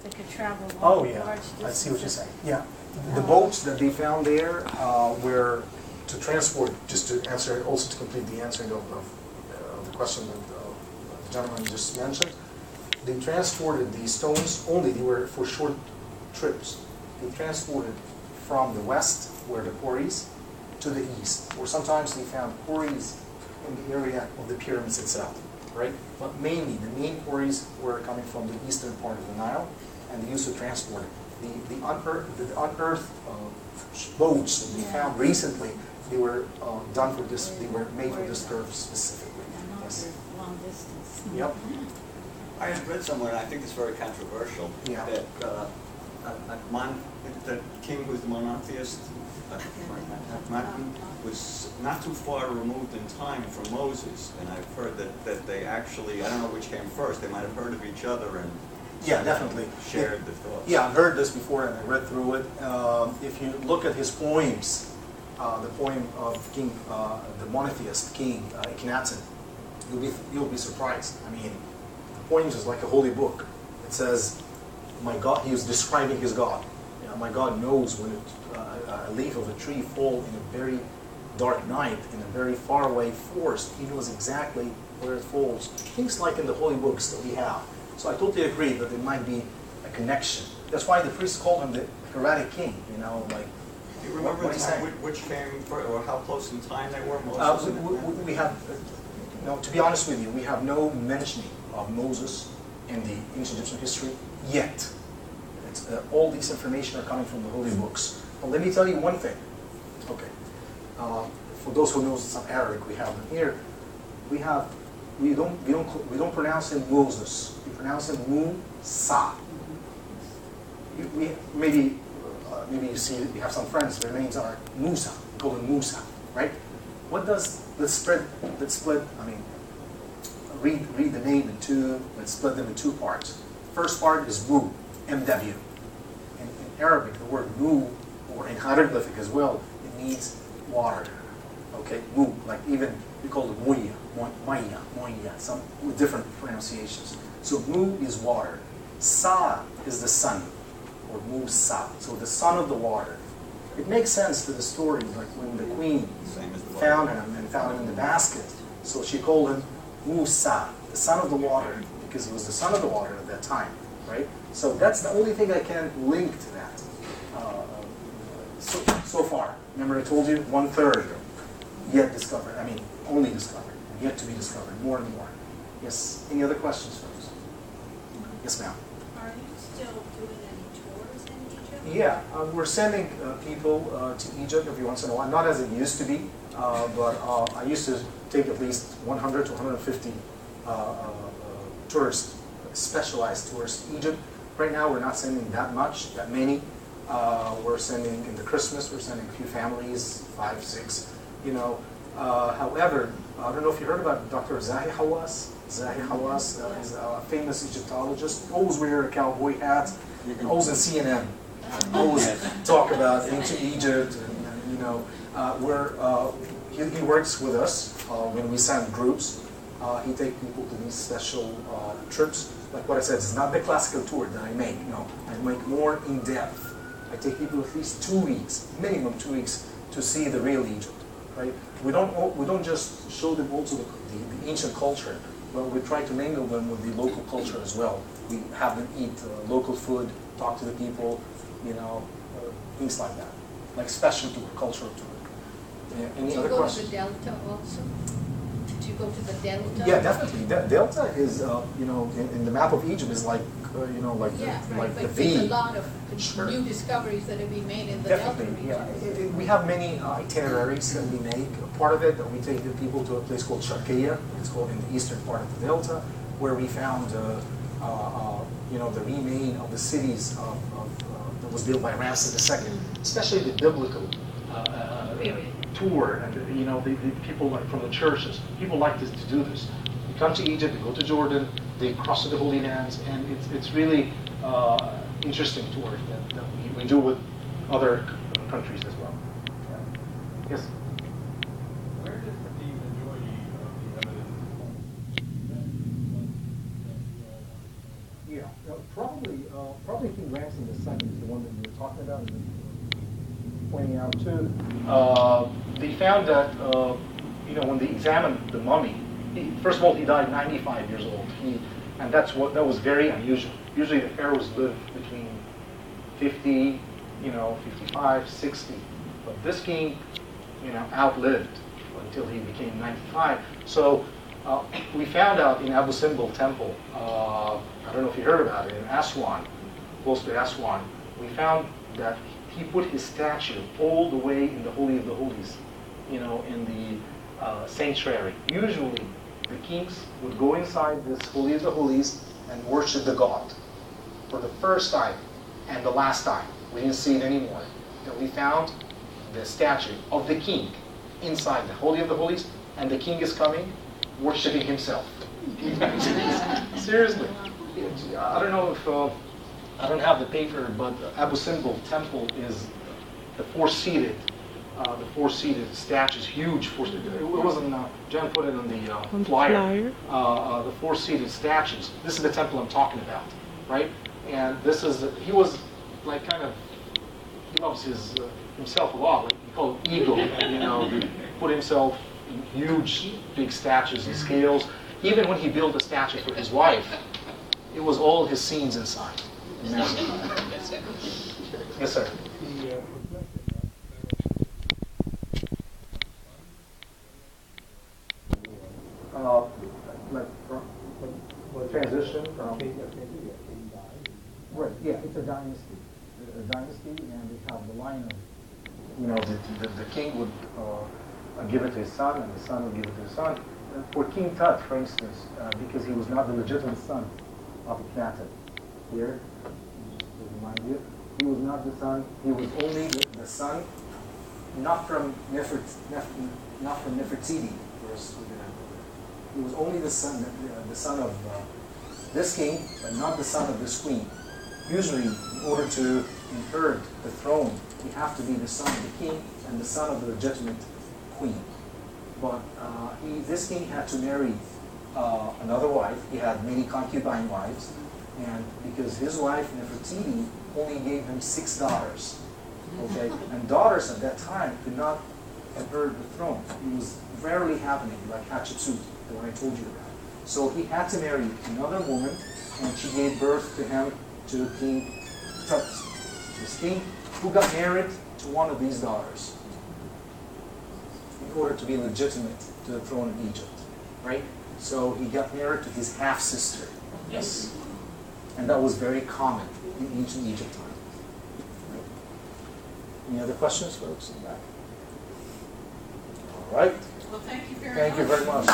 They could travel Oh long, yeah, large I see what you're distances. saying. Yeah, the boats that they found there were to transport, just to answer, also to complete the answering of the question that the gentleman just mentioned. They transported the stones only, they were for short trips. They transported from the west, where the quarries, to the east. Or sometimes they found quarries in the area of the pyramids itself, right? But mainly, the main quarries were coming from the eastern part of the Nile, and they used to transport it. The unearthed boats that we found recently, they were done for this, they were made for this purpose specifically. Yes. Long distance. Yep. I had read somewhere, and I think it's very controversial, Yeah. that the king who was the monotheist, was not too far removed in time from Moses. And I've heard that they actually, I don't know which came first, they might have heard of each other and Yeah, definitely. shared the thoughts. Yeah, I've heard this before and I read through it. If you look at his poems, the poem of King, the monotheist king, Akhenaten, you'll be surprised. I mean, the poems is like a holy book. It says, my God, he was describing his God. You know, my God knows when a leaf of a tree falls in a very dark night, in a very far away forest. He knows exactly where it falls. Things like in the holy books that we have. So I totally agree that there might be a connection. That's why the priests called him the Hieratic king, you know, like. Do you remember what he's saying? which came first, or how close in time they were, Moses? We have, no, to be honest with you, we have no mentioning of Moses in the ancient Egyptian history yet. It's, all these information are coming from the holy books. But let me tell you one thing. Okay, for those who know some Arabic, we have them here. We don't pronounce him Moses. We pronounce him Musa. Maybe you see you have some friends. Their names are Musa. We call him Musa, right? What does let's split? I mean, read the name in two. Let's split them in two parts. First part is Mu, M-W. In Arabic, the word Mu, or in hieroglyphic as well, it means water. Okay, Mu, like even we call it Muya, Moya, some with different pronunciations. So Mu is water. Sa is the sun, or Musa. So the son of the water. It makes sense to the story, like when the queen found him and found him in the basket. So she called him Musa, the son of the water, because he was the son of the water at that time, right? So that's the only thing I can link to that. So far, remember I told you 1/3 yet discovered. I mean, only discovered, yet to be discovered, more and more. Yes. Any other questions, folks? Yes, ma'am. Are you still doing any tours in Egypt? Yeah, we're sending people to Egypt every once in a while. Not as it used to be, but I used to take at least 100 to 150 tourists, specialized tourists to Egypt. Right now, we're not sending that many. We're sending in the Christmas. We're sending a few families, 5, 6. You know. However, I don't know if you heard about Dr. Zahi Hawass. Zahi Hawass is a famous Egyptologist. Always wear a cowboy hat. Always in CNN. Always talk about ancient Egypt. And you know, he works with us when we send groups. He takes people to these special trips. Like what I said, it's not the classical tour that I make. No, I make more in depth. I take people at least 2 weeks, minimum 2 weeks, to see the real Egypt. Right? We don't just show them also the ancient culture, but we try to mingle them with the local culture as well. We have them eat local food, talk to the people, you know, things like that, like special tour, cultural tour. Any other questions? Did you go to the Delta also? Did you go to the Delta? Yeah, definitely. Delta is, you know, in the map of Egypt is like, you know, like Yeah, the, right. like the But V. there's a lot of Sure. new discoveries that have been made in the Delta Definitely, region. yeah. We have many itineraries that we make. Part of it, we take the people to a place called Sharqiya. It's called in the eastern part of the Delta, where we found, you know, the remain of the cities that was built by Ramses II, especially the biblical tour. And you know, the people like from the churches, people like to do this. They come to Egypt, they go to Jordan, they cross to the Holy Lands, and it's really interesting tour that we do with other countries as well. Yeah. Yes? Where does the majority of the evidence come from? Yeah, probably. probably King Ramses II is the one that you were talking about and pointing out too. They found that when they examined the mummy, first of all he died 95 years old. And that was very unusual. Usually the pharaohs lived between 50, 55, 60. But this king, outlived until he became 95. So we found out in Abu Simbel temple, I don't know if you heard about it, in Aswan, close to Aswan, we found that he put his statue all the way in the Holy of the Holies, in the sanctuary. Usually the kings would go inside this Holy of the Holies and worship the god for the first time and the last time. We didn't see it anymore. Then we found the statue of the king inside the Holy of the Holies, and the king is coming, worshiping himself. Seriously. I don't know if, I don't have the paper, but Abu Simbel temple is the four-seated statues, huge it wasn't, Jen put it on the flyer. The four-seated statues. This is the temple I'm talking about, right? And this is, he was like he loves himself a lot, like he called it ego, put himself in huge, big statues and scales. Even when he built a statue for his wife, it was all his scenes inside. Yes, sir. Transition from right, yeah, it's a dynasty, and they have the line of, the king would give it to his son, and the son would give it to his son. For King Tut, for instance, because he was not the legitimate son of Akhenaten. Here, just to remind you, he was not the son. He was only the son, not from Nefertiti. He was only the son of this king, but not the son of this queen. Usually, in order to inherit the throne, you have to be the son of the king and the son of the legitimate queen. But this king had to marry another wife. He had many concubine wives, and because his wife Nefertiti only gave him 6 daughters, okay, and daughters at that time could not inherit the throne. It was rarely happening, like Hatshepsut, the one I told you about. So he had to marry another woman, and she gave birth to him, to King Tut, this king, who got married to one of these daughters in order to be legitimate to the throne of Egypt, right? So he got married to his half-sister. Yes. And that was very common in ancient Egypt time. Right. Any other questions, folks, in the back? All right. Well, thank you very much. Thank you very much.